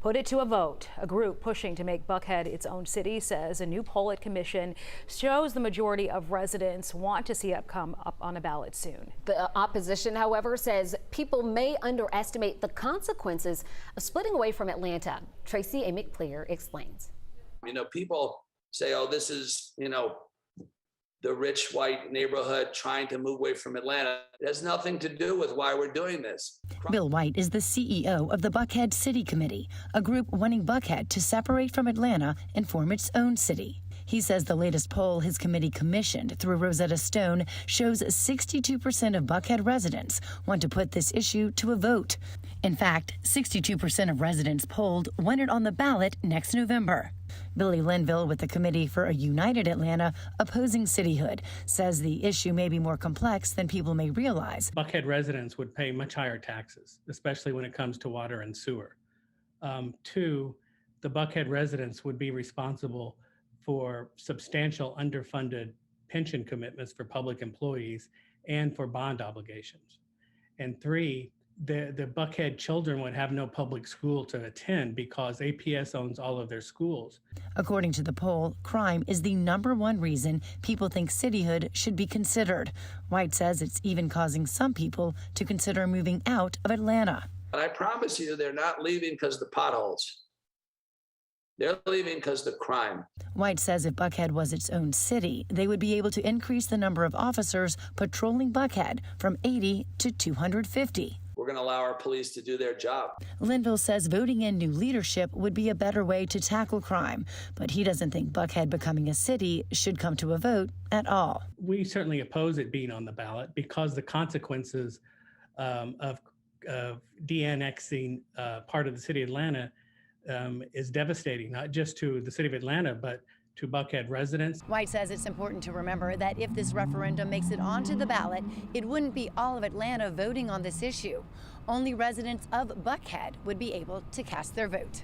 put it to a vote. A group pushing to make Buckhead its own city says a new poll at commission shows the majority of residents want to see it come up on a ballot soon. The opposition, however, says people may underestimate the consequences of splitting away from Atlanta. Tracy A. McClear explains. You know, people say, oh, this is, the rich white neighborhood trying to move away from Atlanta. It has nothing to do with why we're doing this. Bill White is the CEO of the Buckhead City Committee, a group wanting Buckhead to separate from Atlanta and form its own city. He says the latest poll his committee commissioned through Rosetta Stone shows 62% of Buckhead residents want to put this issue to a vote. In fact, 62% of residents polled want it on the ballot next November. Billy Linville with the Committee for a United Atlanta opposing cityhood says the issue may be more complex than people may realize. Buckhead residents would pay much higher taxes, especially when it comes to water and sewer. Two, the Buckhead residents would be responsible for substantial underfunded pension commitments for public employees and for bond obligations. And three, the Buckhead children would have no public school to attend because APS owns all of their schools. According to the poll, crime is the #1 reason people think cityhood should be considered. White says it's even causing some people to consider moving out of Atlanta. But I promise you, they're not leaving because of the potholes. They're leaving because of the crime. White says if Buckhead was its own city, they would be able to increase the number of officers patrolling Buckhead from 80 to 250. We're going to allow our police to do their job. Linville says voting in new leadership would be a better way to tackle crime, but he doesn't think Buckhead becoming a city should come to a vote at all. We certainly oppose it being on the ballot because the consequences of de-annexing part of the city of Atlanta is devastating, not just to the city of Atlanta, but to Buckhead residents. White says it's important to remember that if this referendum makes it onto the ballot, it wouldn't be all of Atlanta voting on this issue. Only residents of Buckhead would be able to cast their vote.